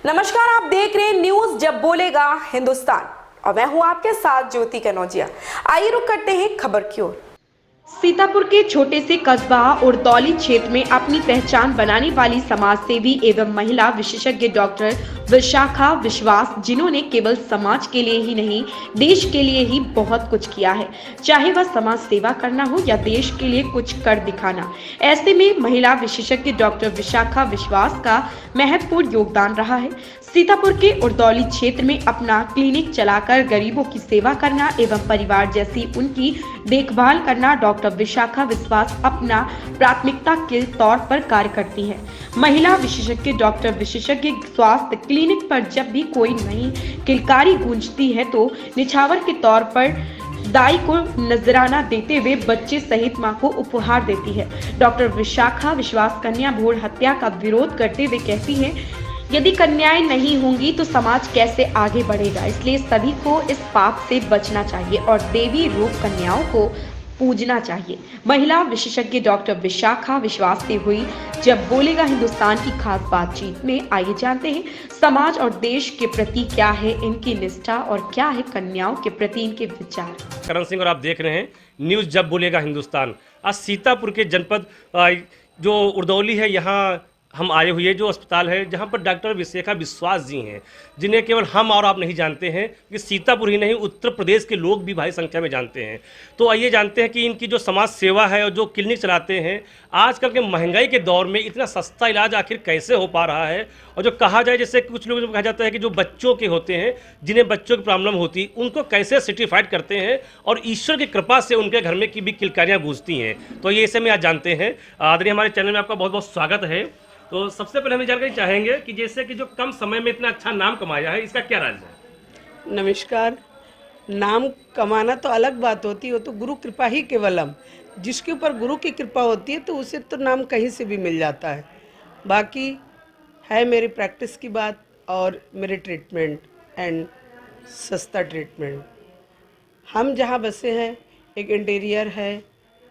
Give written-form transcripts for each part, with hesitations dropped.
नमस्कार, आप देख रहे हैं न्यूज जब बोलेगा हिंदुस्तान और मैं हूं आपके साथ ज्योति कनौजिया। आइए रुक करते हैं खबर की ओर। सीतापुर के छोटे से कस्बा उड़दौली क्षेत्र में अपनी पहचान बनाने वाली समाज सेवी एवं महिला विशेषज्ञ डॉक्टर विशाखा विश्वास, जिन्होंने केवल समाज के लिए ही नहीं देश के लिए ही बहुत कुछ किया है, चाहे वह समाज सेवा करना हो या देश के लिए कुछ कर दिखाना। ऐसे में महिला विशेषज्ञ डॉक्टर विशाखा विश्वास का महत्वपूर्ण योगदान रहा है। सीतापुर के उड़दौली क्षेत्र में अपना क्लिनिक चलाकर गरीबों की सेवा करना एवं परिवार जैसी उनकी देखभाल करना डॉक्टर विशाखा विश्वास अपना प्राथमिकता के तौर पर कार्य करती है। महिला विशेषज्ञ डॉक्टर विशेषज्ञ स्वास्थ्य क्लिनिक पर जब भी कोई नई किलकारी गूंजती है तो निछावर के तौर पर दाई को नजराना देते हुए बच्चे सहित मां को उपहार देती है। डॉक्टर विशाखा विश्वास कन्या भ्रूण हत्या का विरोध करते हुए कहती है, यदि कन्याएं नहीं होंगी तो समाज कैसे आगे बढ़ेगा, इसलिए सभी को इस पाप से बचना चाहिए और देवी रूप कन्याओं को पूजना चाहिए। महिला विशेषज्ञ डॉक्टर विशाखा विश्वास से हुई जब बोलेगा हिंदुस्तान की खास बातचीत में आइए जानते हैं समाज और देश के प्रति क्या है इनकी निष्ठा और क्या है कन्याओं के प्रति इनके विचार। करण सिंह और आप देख रहे हैं न्यूज़ जब बोलेगा हिंदुस्तान। आज सीतापुर के जनपद जो उड़दौली है, यहाँ हम आए हुए जो अस्पताल है जहाँ पर डॉक्टर विशाखा विश्वास जी हैं, जिन्हें केवल हम और आप नहीं जानते हैं कि सीतापुर ही नहीं उत्तर प्रदेश के लोग भी भारी संख्या में जानते हैं। तो आइए जानते हैं कि इनकी जो समाज सेवा है और जो क्लिनिक चलाते हैं, आजकल के महंगाई के दौर में इतना सस्ता इलाज आखिर कैसे हो पा रहा है। और जो कहा जाए, जैसे कुछ लोग कहा जाता है कि जो बच्चों के होते हैं, जिन्हें बच्चों की प्रॉब्लम होती, उनको कैसे सर्टिफाइड करते हैं और ईश्वर की कृपा से उनके घर में की भी किलकारियाँ गूंजती हैं। तो ये इसे में आज जानते हैं। आदरणीय, हमारे चैनल में आपका बहुत बहुत स्वागत है। तो सबसे पहले हम जानकारी चाहेंगे कि जैसे कि जो कम समय में इतना अच्छा नाम कमाया है, इसका क्या राज है? नमस्कार। नाम कमाना तो अलग बात होती है, वो तो गुरु कृपा ही केवलम। जिसके ऊपर गुरु की कृपा होती है तो उसे तो नाम कहीं से भी मिल जाता है। बाकी है मेरी प्रैक्टिस की बात और मेरे ट्रीटमेंट एंड सस्ता ट्रीटमेंट। हम जहाँ बसे हैं एक इंटीरियर है,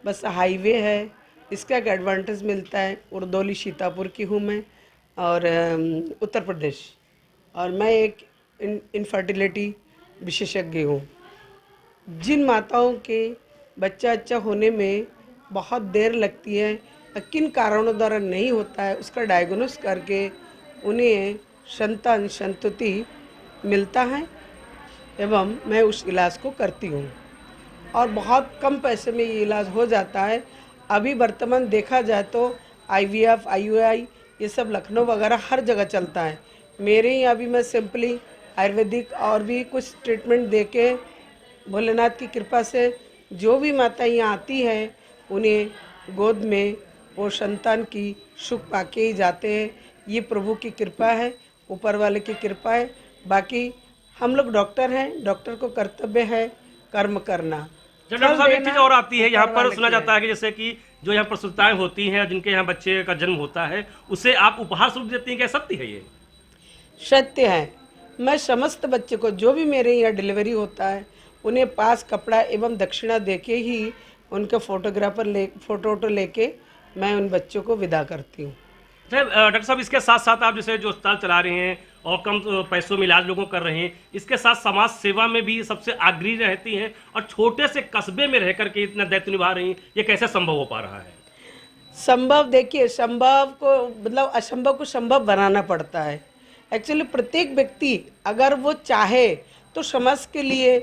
बस हाईवे है। इसका एक एडवांटेज मिलता है, उड़दौली सीतापुर की हूँ मैं और उत्तर प्रदेश, और मैं एक इनफर्टिलिटी विशेषज्ञ हूँ। जिन माताओं के बच्चा अच्छा होने में बहुत देर लगती है, किन कारणों द्वारा नहीं होता है, उसका डायग्नोस करके उन्हें संतान संतति मिलता है एवं मैं उस इलाज को करती हूँ और बहुत कम पैसे में ये इलाज हो जाता है। अभी वर्तमान देखा जाए तो IVF, IUI ये सब लखनऊ वगैरह हर जगह चलता है। मेरे यहाँ अभी मैं सिंपली आयुर्वेदिक और भी कुछ ट्रीटमेंट देके भोलेनाथ की कृपा से जो भी माता यहाँ आती है उन्हें गोद में वो संतान की सुख पाके ही जाते हैं। ये प्रभु की कृपा है, ऊपर वाले की कृपा है। बाकी हम लोग डॉक्टर हैं, डॉक्टर को कर्तव्य है कर्म करना। डॉक्टर साहब, एक चीज़ और आती है, यहाँ पर सुना जाता है कि जैसे कि जो यहाँ प्रसूताएं होती हैं, जिनके यहाँ बच्चे का जन्म होता है, उसे आप उपहार स्वरूप देती हैं, क्या सत्य है ये? सत्य है। मैं समस्त बच्चे को जो भी मेरे यहाँ डिलीवरी होता है उन्हें पास कपड़ा एवं दक्षिणा देके ही उनके फोटो लेके मैं उन बच्चों को विदा करती हूँ। डॉक्टर साहब, इसके साथ साथ आप जैसे जो अस्पताल चला रहे हैं और कम पैसों में इलाज लोगों कर रहे हैं, इसके साथ समाज सेवा में भी सबसे अग्रणी रहती हैं और छोटे से कस्बे में रह करके इतना दायित्व निभा रही हैं, ये कैसे संभव हो पा रहा है? संभव, देखिए, संभव को मतलब असंभव को संभव बनाना पड़ता है। एक्चुअली प्रत्येक व्यक्ति अगर वो चाहे तो समाज के लिए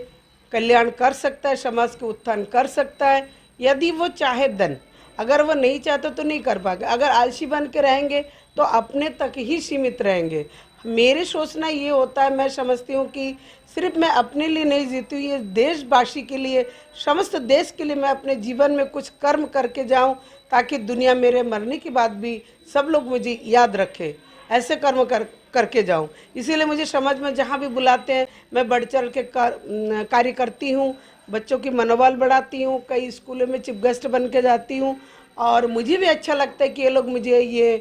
कल्याण कर सकता है, समाज के उत्थान कर सकता है, यदि वो चाहे धन। अगर वो नहीं चाहते तो नहीं कर पाएगा। अगर आलसी बन के रहेंगे तो अपने तक ही सीमित रहेंगे। मेरे सोचना ये होता है, मैं समझती हूँ कि सिर्फ मैं अपने लिए नहीं जीती हूँ, ये देशवासी के लिए, समस्त देश के लिए मैं अपने जीवन में कुछ कर्म करके जाऊँ ताकि दुनिया मेरे मरने के बाद भी सब लोग मुझे याद रखें। ऐसे कर्म करके जाऊँ। इसीलिए मुझे समाज में जहाँ भी बुलाते हैं मैं बढ़ चढ़ के कार्य करती हूँ, बच्चों की मनोबल बढ़ाती हूँ, कई स्कूलों में चीफ गेस्ट बन के जाती हूँ और मुझे भी अच्छा लगता है कि ये लोग मुझे ये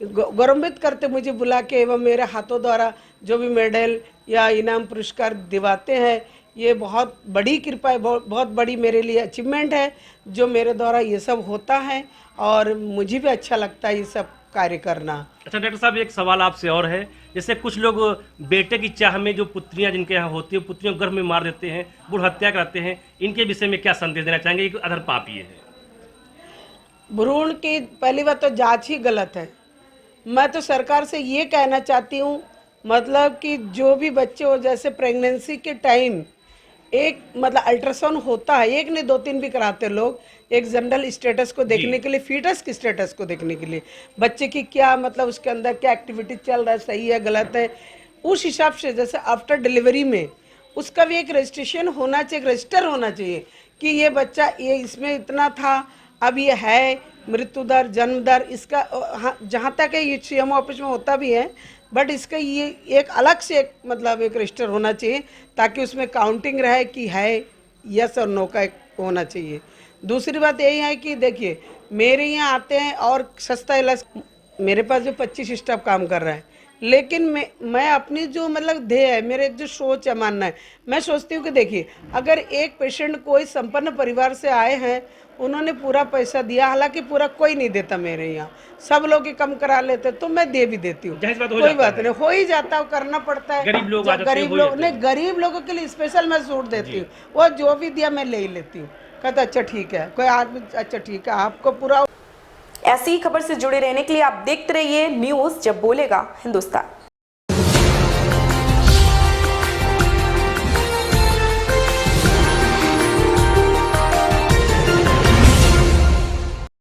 गौरवान्वित करते, मुझे बुला के एवं मेरे हाथों द्वारा जो भी मेडल या इनाम पुरस्कार दिवाते हैं। ये बहुत बड़ी कृपा है, बहुत बड़ी मेरे लिए अचीवमेंट है जो मेरे द्वारा ये सब होता है और मुझे भी अच्छा लगता है ये सब कार्य करना। अच्छा डॉक्टर साहब, एक सवाल आपसे और है, जैसे कुछ लोग बेटे की चाह में जो पुत्रियां जिनके यहाँ होती है, पुत्रियों को गर्भ में मार देते हैं, भ्रूण हत्या कराते हैं, इनके विषय में क्या संदेश देना चाहेंगे? एक अधर पाप ये है। भ्रूण की पहली बात तो जांच ही गलत है। मैं तो सरकार से ये कहना चाहती हूँ, मतलब कि जो भी बच्चे हो, जैसे प्रेगनेंसी के टाइम एक मतलब अल्ट्रासाउंड होता है, एक नहीं 2-3 भी कराते हैं लोग, एक जनरल स्टेटस को देखने के लिए, फीटस की स्टेटस को देखने के लिए, बच्चे की क्या मतलब उसके अंदर क्या एक्टिविटी चल रहा है, सही है गलत है, उस हिसाब से जैसे आफ्टर डिलीवरी में उसका भी एक रजिस्ट्रेशन होना चाहिए, रजिस्टर होना चाहिए कि ये बच्चा ये इसमें इतना था, अब ये है, मृत्यु दर, जन्म दर इसका हाँ, जहाँ तक है ये सीएमओ ऑफिस में होता भी है, बट इसका ये एक अलग से एक मतलब एक रजिस्टर होना चाहिए ताकि उसमें काउंटिंग रहे कि है यस और नो का एक होना चाहिए। दूसरी बात यही है कि देखिए मेरे यहाँ आते हैं और सस्ता इलाज, मेरे पास जो 25 स्टाफ काम कर रहा है, लेकिन मैं अपनी जो मतलब ध्येय है, मेरे जो सोच है, मानना है, मैं सोचती हूँ कि देखिए अगर एक पेशेंट कोई संपन्न परिवार से आए हैं, उन्होंने पूरा पैसा दिया, हालांकि पूरा कोई नहीं देता मेरे यहाँ, सब लोग ही कम करा लेते, तो मैं दे भी देती हूँ, कोई बात नहीं, हो ही जाता है, करना पड़ता है। गरीब लोग गरीब लोगों के लिए स्पेशल मैं छूट देती हूँ, वो जो भी दिया मैं ले ही लेती हूँ, कहता अच्छा ठीक है, कोई आदमी अच्छा ठीक है, आपको पूरा। ऐसी ही खबर से जुड़े रहने के लिए आप देखते रहिए न्यूज़ जब बोलेगा हिंदुस्तान।